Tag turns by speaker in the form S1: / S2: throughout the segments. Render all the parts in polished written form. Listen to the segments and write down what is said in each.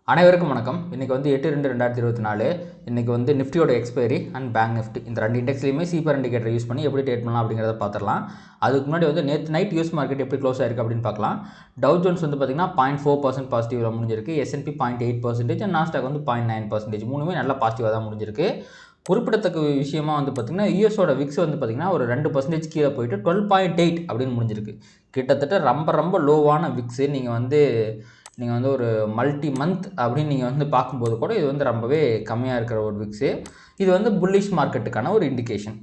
S1: அனைவருக்கும் வணக்கம். இன்றைக்கி வந்து 8/2/2024 இன்றைக்கி வந்து நிஃப்டியோட எக்ஸ்பைரி அண்ட் பேங்க் நிஃப்டி இந்த ரெண்டு இண்டெக்ஸ்லையுமே சீப்பர் இண்டிகேட்டர் யூஸ் பண்ணி எப்படி ட்ரேட் பண்ணலாம் அப்படிங்கிறத பார்த்துடலாம். அதுக்கு முன்னாடி வந்து நேற்று நைட் யூஎஸ் மார்க்கெட் எப்படி க்ளோஸ் ஆயிருக்கு அப்படின்னு பார்க்கலாம். டவ் ஜோன்ஸ் வந்து பார்த்திங்கன்னா 0.4% பாசிட்டிவில் முடிஞ்சிருக்கு. S&P 0.8%, நாஸ்டாக் வந்து 0.9%, மூணுமே நல்லா பாசிட்டிவாக தான் முடிஞ்சிருக்கு. குறிப்பிடத்தக்க விஷயமா வந்து பார்த்திங்கன்னா யூஎஸோட விக்ஸ் வந்து பார்த்திங்கன்னா ஒரு 2% கீழே போயிட்டு 12.8 அப்படின்னு முடிஞ்சிருக்கு. கிட்டத்தட்ட ரொம்ப லோவான விக்ஸு. நீங்கள் வந்து ஒரு மல்டி மந்த் அப்படின்னு நீங்கள் வந்து பார்க்கும்போது கூட இது வந்து ரொம்பவே கம்மியாக இருக்கிற ஒரு விக்ஸு. இது வந்து புல்லிஷ் மார்க்கெட்டுக்கான ஒரு இண்டிகேஷன்.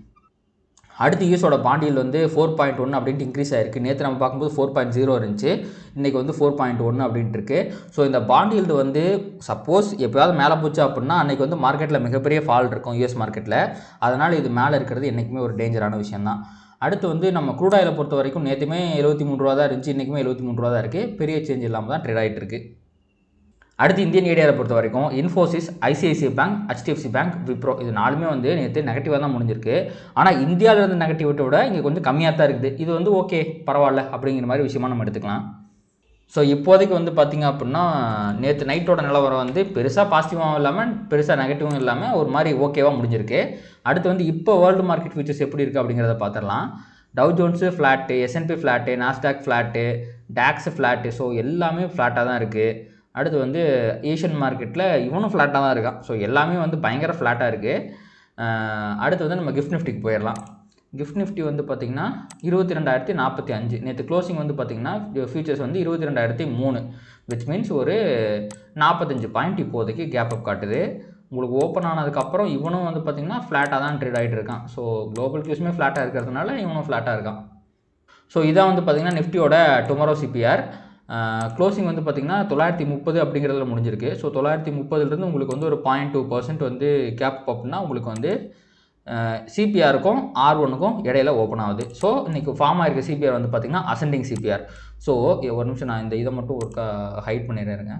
S1: அடுத்து யூஎஸோட பாண்டியில் வந்து 4.1 அப்படின்ட்டு இன்க்ரீஸ் ஆகிருக்கு. நேற்று நம்ம பார்க்கும்போது 4.0 இருந்துச்சு, இன்றைக்கி வந்து 4.1 அப்படின்ட்டு இருக்குது. ஸோ இந்த பாண்டியில் வந்து சப்போஸ் எப்போயாவது மேலே போச்சு அப்படின்னா அன்றைக்கி வந்து மார்க்கெட்டில் மிகப்பெரிய ஃபால் இருக்கும் யூஎஸ் மார்க்கெட்டில். அதனால் இது மேலே இருக்கிறது என்றைக்குமே ஒரு டேஞ்சரான விஷயந்தான். அடுத்து வந்து நம்ம க்ரூட் ஆயிலை பொறுத்த வரைக்கும் நேற்றுமே 73 ரூபா தான் இருந்துச்சு, இன்றைக்குமே 73 ரூபா தான் இருக்குது. பெரிய சேஞ்ச் இல்லாமல் தான் ட்ரேட் ஆகிட்டு இருக்குது. அடுத்து இந்தியன் ஏரியாவில் பொறுத்த வரைக்கும் Infosys, ICICI bank, HDFC bank, Wipro இது நாலுமே வந்து நேற்று நெகட்டிவாக தான் முடிஞ்சிருக்கு. ஆனால் இந்தியாவில் இருந்த நெகட்டிவிட்டி விட இங்கே கொஞ்சம் கம்மியாக தான் இருக்குது. இது வந்து ஓகே பரவாயில்ல அப்படிங்கிற மாதிரி விஷயமா நம்ம எடுத்துக்கலாம். ஸோ இப்போதைக்கு வந்து பார்த்திங்க அப்படின்னா நேற்று நைட்டோட நிலவரம் வந்து பெருசாக பாசிட்டிவாகவும் இல்லாமல் பெருசாக நெகட்டிவும் இல்லாமல் ஒரு மாதிரி ஓகேவாக முடிஞ்சிருக்கு. அடுத்து வந்து இப்போ வேர்ல்டு மார்க்கெட் ஃபியூச்சர்ஸ் எப்படி இருக்குது அப்படிங்கிறத பார்த்துடலாம். Dow Jones flat, S&P flat, Nasdaq flat, DAX flat, so எல்லாமே ஃப்ளாட்டாக தான் இருக்குது. அடுத்து வந்து ஏஷியன் மார்க்கெட்டில் இவனும் ஃப்ளாட்டாக தான் இருக்கான். ஸோ எல்லாமே வந்து பயங்கர ஃப்ளாட்டாக இருக்குது. அடுத்து வந்து நம்ம கிஃப்ட் நிஃப்டிக்கு போயிடலாம். கிஃப்ட் நிஃப்டி வந்து பார்த்திங்கன்னா 22,045. நேற்று க்ளோசிங் வந்து பார்த்திங்கன்னா ஃபியூச்சர்ஸ் வந்து 22,003, விச் மீன்ஸ் ஒரு 45 பாயிண்ட் இப்போதைக்கு கேப் அப் காட்டுது. உங்களுக்கு ஓப்பன் ஆனதுக்கப்புறம் இவனும் வந்து பார்த்திங்கன்னா ஃப்ளாட்டாக தான் ட்ரேட் ஆகிட்டு இருக்கான். ஸோ குளோபல் கியூஸுமே ஃப்ளாட்டாக இருக்கிறதுனால இவனும் ஃப்ளாட்டாக இருக்கான். ஸோ இதான் வந்து பார்த்திங்கன்னா நிஃப்டியோட டுமாரோ சிபிஆர். க்ளோசிங் வந்து பார்த்திங்கன்னா 930 அப்படிங்கிறதுல முடிஞ்சிருக்கு. ஸோ 930லேருந்து உங்களுக்கு வந்து ஒரு 0.2% வந்து கேப் அப்படின்னா உங்களுக்கு வந்து சிபிஆருக்கும் R1க்கும் இடையில ஓப்பன் ஆகுது. ஸோ இன்றைக்கி ஃபார்ம் ஆகிருக்க சிபிஆர் வந்து பார்த்திங்கன்னா அசெண்டிங் சிபிஆர். ஸோ ஒரு நிமிஷம் நான் இந்த இதை மட்டும் ஒரு ஹைட் பண்ணிடுறேங்க.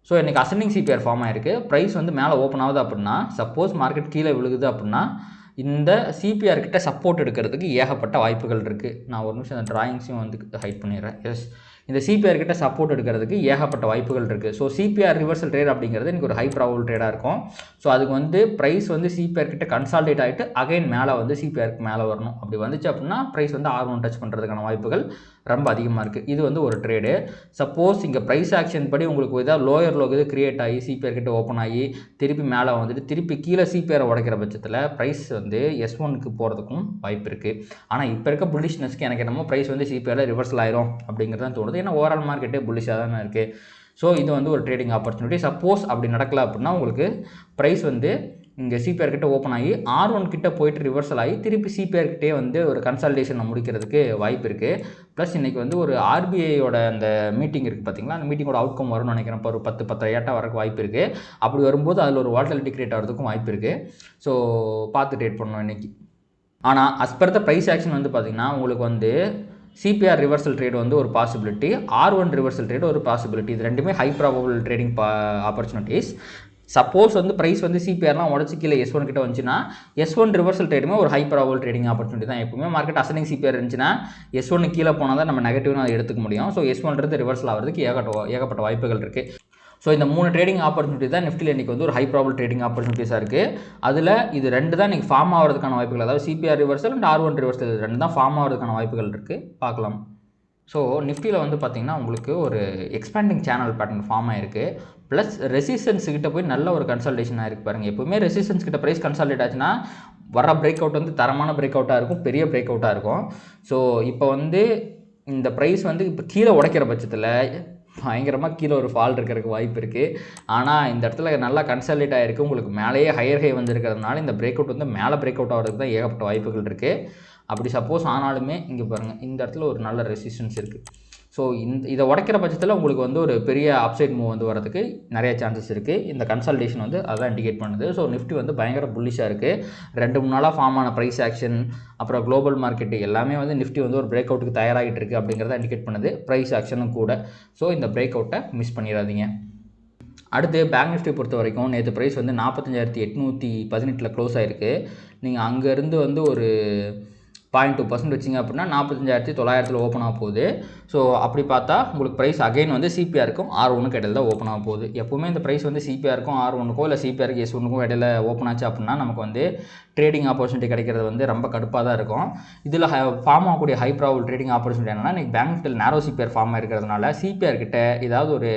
S1: ஸோ இன்றைக்கி அசெண்டிங் சிபிஆர் ஃபார்ம் ஆகிருக்கு. ப்ரைஸ் வந்து மேலே ஓப்பன் ஆகுது அப்படின்னா சப்போஸ் மார்க்கெட் கீழே விழுகுது அப்படின்னா இந்த சிபிஆர் கிட்ட சப்போர்ட் எடுக்கிறதுக்கு ஏகப்பட்ட வாய்ப்புகள் இருக்குது. நான் ஒரு நிமிஷம் அந்த ட்ராயிங்ஸையும் வந்து ஹைட் பண்ணிடுறேன். எஸ், இந்த சிபிஆர் கிட்ட சப்போர்ட் எடுக்கிறதுக்கு ஏகப்பட்ட வாய்ப்புகள் இருக்குது. ஸோ சிபிஆர் ரிவர்சல் ட்ரேட் அப்படிங்கிறது எனக்கு ஒரு ஹை ப்ராபபிள் ட்ரேடாக இருக்கும். ஸோ அதுக்கு வந்து ப்ரைஸ் வந்து சிபிஆர் கிட்ட கன்சால்டேட் ஆகிட்டு அகைன் மேலே வந்து சிபிஆருக்கு மேலே வரணும். அப்படி வந்துச்சு அப்படின்னா ப்ரைஸ் வந்து R1 டச் பண்ணுறதுக்கான வாய்ப்புகள் ரொம்ப அதிகமாக இருக்குது. இது வந்து ஒரு ட்ரேடு. சப்போஸ் இங்கே ப்ரைஸ் ஆக்ஷன் படி உங்களுக்கு ஏதாவது லோயர் லோ இது கிரியேட் ஆகி சிபிஆர் கிட்ட ஓப்பன் ஆகி திருப்பி மேலே வந்துட்டு திருப்பி கீழே சிபிஆரை உடைக்கிற பட்சத்தில் ப்ரைஸ் வந்து S1க்கு போகிறதுக்கும் வாய்ப்பு இருக்குது. ஆனால் இப்போ இருக்க புல்லிஷ்னஸ்க்கு எனக்கு என்னமோ ப்ரைஸ் வந்து சிபிஆரில் ரிவர்சல் ஆயிரும் அப்படிங்கிறது தான் தோணுது. ஏன்னா ஓவரால் மார்க்கெட்டே புல்லிஷாக தானே இருக்குது. ஸோ இது வந்து ஒரு ட்ரேடிங் ஆப்பர்ச்சுனிட்டி. சப்போஸ் அப்படி நடக்கல அப்படின்னா உங்களுக்கு ப்ரைஸ் வந்து இங்கே சிபிஆர் கிட்ட ஓப்பன் ஆகி R1 கிட்ட போயிட்டு ரிவர்சல் ஆகி திருப்பி சிபிஆர் கிட்டே வந்து ஒரு கன்சல்டேஷனை முடிக்கிறதுக்கு வாய்ப்பு இருக்குது. ப்ளஸ் இன்றைக்கி வந்து ஒரு RBIயோட அந்த மீட்டிங் இருக்குது பார்த்திங்களா, அந்த மீட்டிங்கோட அவுட்கம் வரும்னு நினைக்கிறேன். இப்போ ஒரு 10-10 வரக்கு வாய்ப்பு இருக்குது. அப்படி வரும்போது அதில் ஒரு வாலட்டிலிட்டி கிரியேட் ஆகிறதுக்கும் வாய்ப்பு இருக்குது. ஸோ பார்த்து ட்ரேட் பண்ணணும் இன்றைக்கி. ஆனால் அஸ்பர் த ப்ரைஸ் ஆக்ஷன் வந்து பார்த்திங்கன்னா உங்களுக்கு வந்து சிபிஆர் ரிவர்சல் ட்ரேட் வந்து ஒரு பாசிபிலிட்டி, R1 ரிவர்சல் ட்ரேட் ஒரு பாசிபிலிட்டி. இது ரெண்டுமே high probable trading opportunities. Suppose வந்து ப்ரைஸ் வந்து சிபிஆர்லாம் உடச்சி கீழே S1 கிட்ட வந்துச்சுன்னா S1 ரிவர்சல் ட்ரேடுமே ஒரு ஹை ப்ராபபிள் ட்ரேடிங் ஆப்பர்ச்சுனிட்டி தான். எப்பவுமே மார்க்கெட் அசெண்டிங் சிபிஆர் இருந்துச்சுன்னா S1 கீழே போனால் தான் நம்ம நெகட்டிவ்னு அதை எடுத்துக்க முடியும். ஸோ S1 ரிவர்சல் ஆகிறதுக்கு ஏகப்பட்ட வாய்ப்புகள் இருக்குது. ஸோ இந்த 3 ட்ரேடிங் ஆப்பர்ச்சுனிட்டி தான் நிஃப்டியில் இன்றைக்கி வந்து ஒரு ஹை ப்ராபபிள் ட்ரேடிங் ஆப்பர்ச்சுனிட்டிஸாக இருக்குது. அதில் இது ரெண்டு தான் இன்றைக்கி ஃபார்ம் ஆகிறதுக்கான வாய்ப்புகள், அதாவது CPR reversal and R1 reversal ரெண்டு தான் ஃபார்ம் ஆகிறதுக்கான வாய்ப்புகள் இருக்குது. பார்க்கலாம். ஸோ நிஃப்டியில் வந்து பார்த்திங்கன்னா உங்களுக்கு ஒரு எக்ஸ்பேண்டிங் சேனல் பேட்டர்ன் ஃபார்ம் ஆகிருக்கு. ப்ளஸ் ரெசிஸ்டன்ஸ் கிட்ட போய் நல்ல ஒரு கன்சல்டேஷன் ஆகிருக்கு பாருங்கள். எப்போவுமே ரெசிஸ்டன்ஸ் கிட்ட ப்ரைஸ் கன்சல்டேட் ஆச்சுன்னா வர பிரேக் அவுட் வந்து தரமான பிரேக் அவுட்டாக இருக்கும், பெரிய பிரேக் அவுட்டாக இருக்கும். ஸோ இப்போ வந்து இந்த ப்ரைஸ் வந்து இப்போ கீழே உடைக்கிற பட்சத்தில் பயங்கரமாக கீழே ஒரு ஃபால் இருக்கிறதுக்கு வாய்ப்பு இருக்குது. ஆனால் இந்த இடத்துல நல்லா கன்சல்டேட் ஆகிருக்கு. உங்களுக்கு மேலேயே ஹையர் ஹை வந்திருக்கிறதுனால இந்த பிரேக் அவுட் வந்து மேலே பிரேக் அவுட் ஆகிறதுக்கு தான் ஏகப்பட்ட வாய்ப்புகள் இருக்குது. அப்படி சப்போஸ் ஆனாலுமே இங்கே பாருங்கள், இந்த இடத்துல ஒரு நல்ல ரெசிஸ்டன்ஸ் இருக்குது. ஸோ இதை உடைக்கிற பட்சத்தில் உங்களுக்கு வந்து ஒரு பெரிய அப்சைட் மூவ் வந்து வரதுக்கு நிறைய சான்சஸ் இருக்குது. இந்த கன்சல்டேஷன் வந்து அதான் இண்டிகேட் பண்ணுது. ஸோ நிஃப்டி வந்து பயங்கர புல்லிஷாக இருக்குது. 2-3 நாளாக ஃபார்ம் ஆன ப்ரைஸ் ஆக்ஷன் அப்புறம் குளோபல் மார்க்கெட்டு எல்லாமே வந்து நிஃப்டி வந்து ஒரு பிரேக் அவுட்டுக்கு தயாராகிட்டு இருக்குது அப்படிங்கிறத இண்டிகேட் பண்ணுது, ப்ரைஸ் ஆக்ஷனும் கூட. ஸோ இந்த பிரேக் அவுட்டை மிஸ் பண்ணிடாதீங்க. அடுத்து பேங்க் நிஃப்டி பொறுத்த வரைக்கும் நேற்று ப்ரைஸ் வந்து 45,818 க்ளோஸ் ஆகிருக்கு. நீங்கள் அங்கேருந்து வந்து ஒரு 0.2% வச்சிங்க அப்படின்னா 45,900 ஓப்பன் ஆக போகுது. ஸோ அப்படி பார்த்தா உங்களுக்கு ப்ரைஸ் அகைன் வந்து சிபிஆருக்கும் R1க்கு இடையில தான் ஓப்பன் ஆக போகுது. எப்போவுமே இந்த ப்ரைஸ் வந்து சிபிஆருக்கும் R1க்கோ இல்லை சிபிஆருக்கு S1க்கும் இடையில ஓப்பன் ஆச்சு அப்படின்னா நமக்கு வந்து ட்ரேடிங் ஆப்பர்ச்சுனிட்டி கிடைக்கிறது வந்து ரொம்ப கடுப்பாக தான் இருக்கும். இதில் ஃபார்ம் ஆகக்கூடிய ஹை ப்ராபபிள் ட்ரேடிங் ஆப்பர்ச்சுனிட்டி என்னன்னா இன்றைக்கி பேங்க் நிஃப்டியில் நேரோ சிபிஆர் ஃபார்ம் ஆகிருக்கிறதுனால சிபிஆர் கிட்ட ஏதாவது ஒரு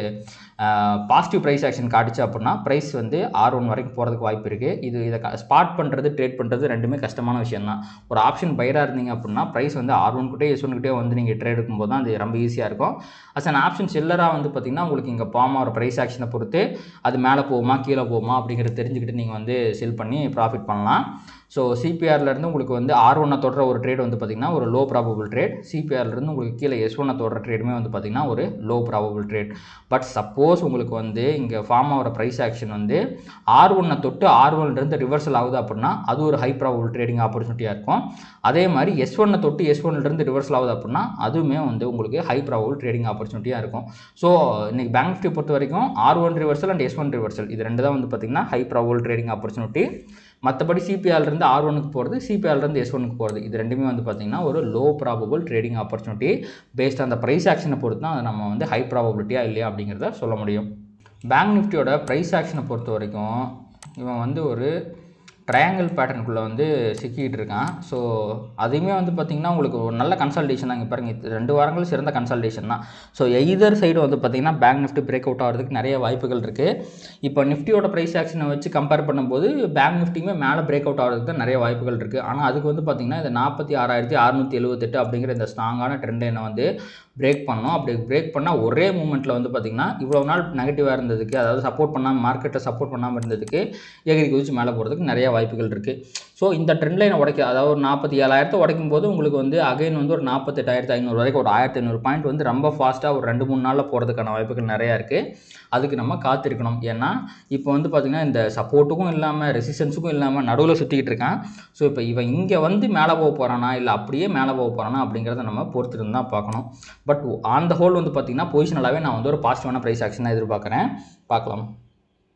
S1: பாசிட்டிவ் ப்ரைஸ் ஆக்ஷன் காட்டுச்சு அப்படின்னா ப்ரைஸ் வந்து R1 வரைக்கும் போகிறதுக்கு வாய்ப்பு இருக்குது. இதை ஸ்பாட் பண்ணுறது ட்ரேட் பண்ணுறது ரெண்டுமே கஷ்டமான விஷயம் தான். ஒரு ஆப்ஷன் பையராக இருந்தீங்க அப்படின்னா ப்ரைஸ் வந்து R1 கிட்டே S1 கிட்டே வந்து நீங்கள் ட்ரேட் எடுக்கும்போது தான் அது ரொம்ப ஈஸியாக இருக்கும். அஸ் அன் ஆப்ஷன் செல்லராக வந்து பார்த்திங்கன்னா உங்களுக்கு இங்கே ஃபார்ம் ஆகிற ப்ரைஸ் ஆக்ஷனை பொறுத்து அது மேலே போகுமா கீழே போகுமா அப்படிங்கிறத தெரிஞ்சுக்கிட்டு நீங்கள் வந்து செல் பண்ணி ப்ராஃபிட் பண்ணலாம். ஸோ சிபிஆர்லேருந்து உங்களுக்கு வந்து R1 தொடர ஒரு ட்ரேட் வந்து பார்த்திங்கன்னா ஒரு லோ ப்ராபபிள் ட்ரேட், சிபிஆர்லேருந்து உங்களுக்கு கீழே S1 தொடர ட்ரேடுமே வந்து பார்த்திங்கன்னா ஒரு low probable trade. But suppose உங்களுக்கு வந்து இங்கே ஃபார்ம் ஆகிற ப்ரைஸ் ஆக்ஷன் வந்து R1 தொட்டு R1லேருந்து ரிவர்சல் ஆகுது அப்படின்னா அது ஒரு ஹை ப்ராபபிள் ட்ரேடிங் ஆப்பர்ச்சுனிட்டியாக இருக்கும். அதே மாதிரி S1 தொட்டு S1லேருந்து ரிவர்சல் ஆகுது அப்படின்னா அதுவுமே வந்து உங்களுக்கு ஹை ப்ராபபிள் ட்ரேடிங் ஆப்பர்ச்சுனிட்டியாக இருக்கும். ஸோ இன்றைக்கி பேங்க் நிஃப்டி பொறுத்த வரைக்கும் R1 reversal and S1 reversal இது ரெண்டு தான் வந்து பார்த்திங்கன்னா ஹை ப்ராபபிள் ட்ரேடிங் ஆப்பர்ச்சுனிட்டி. மற்றபடி சிபிஆர்லேருந்து R1க்கு போகிறது, சிபிஆர்லேருந்து S1க்கு போகிறது இது ரெண்டுமே வந்து பார்த்திங்கன்னா ஒரு low probable trading opportunity. Based அந்த ப்ரைஸ் ஆக்ஷனை பொறுத்து தான் அதை நம்ம வந்து ஹை ப்ராபபிலிட்டியாக இல்லையா அப்படிங்கிறத சொல்ல முடியும். பேங்க் நிஃப்டியோட ப்ரைஸ் ஆக்ஷனை பொறுத்த வரைக்கும் இவன் வந்து ஒரு ட்ரையாங்கிள் பேட்டர்னுக்குள்ளே வந்து சிக்கிட்டு இருக்கான். ஸோ அதையுமே வந்து பார்த்திங்கன்னா உங்களுக்கு ஒரு நல்ல கன்சல்டேஷன் தான். இங்கே பாருங்கள் 2 வாரங்கள் சிறந்த கன்சல்டேஷன் தான். ஸோ எய்தர் சைடு வந்து பார்த்திங்கன்னா பேங்க் நிஃப்டி பிரேக் அவுட் ஆகிறதுக்கு நிறைய வாய்ப்புகள் இருக்குது. இப்போ நிஃப்டியோட ப்ரைஸ் ஆக்ஷனை வச்சு கம்பேர் பண்ணும்போது பேங்க் நிஃப்டியுமே மேலே பிரேக் அவுட் ஆகிறதுக்கு தான் நிறைய வாய்ப்புகள் இருக்குது. ஆனால் அதுக்கு வந்து பார்த்திங்கன்னா இந்த 46,678 அப்படிங்கிற இந்த ஸ்ட்ராங்கான ட்ரெண்ட் லைனை வந்து பிரேக் பண்ணோம். அப்படி பிரேக் பண்ணால் ஒரே மூமெண்ட்டில் வந்து பார்த்திங்கன்னா இவ்வளோ நாள் நெகட்டிவாக இருந்ததுக்கு, அதாவது சப்போர்ட் பண்ணாமல் மார்க்கெட்டில் சப்போர்ட் பண்ணாமல் இருந்ததுக்கு எகிரி குதிச்சு மேலே போகிறதுக்கு நிறைய வாய்ப்புகள் இருக்குது. ஸோ இந்த ட்ரெண்ட் லைனை அதாவது ஒரு 47,000 உடைக்கும் போது உங்களுக்கு வந்து அகைன் வந்து ஒரு 48,500 வரைக்கும் ஒரு 1,500 பாயிண்ட் வந்து ரொம்ப ஃபாஸ்ட்டாக ஒரு 2-3 நாளில் போகிறதுக்கான வாய்ப்புகள் நிறையா இருக்குது. அதுக்கு நம்ம காத்திருக்கணும். ஏன்னா இப்போ வந்து பார்த்திங்கன்னா இந்த சப்போர்ட்டுக்கும் இல்லாமல் ரெசிஸ்டன்ஸுக்கும் இல்லாமல் நடுவில் சுற்றிக்கிட்டு இருக்கான். ஸோ இப்போ இவன் இங்கே வந்து மேலே போக போகிறானா இல்லை அப்படியே மேலே போக போகிறானா அப்படிங்கிறத நம்ம பொறுத்துட்டு தான் பார்க்கணும். பட் ஆன் த ஹோல் வந்து பார்த்திங்கன்னா பொசிஷனலாகவே நான் வந்து ஒரு பாசிட்டிவான ப்ரைஸ் ஆக்ஷன் தான் எதிர்பார்க்குறேன். பார்க்கலாம்.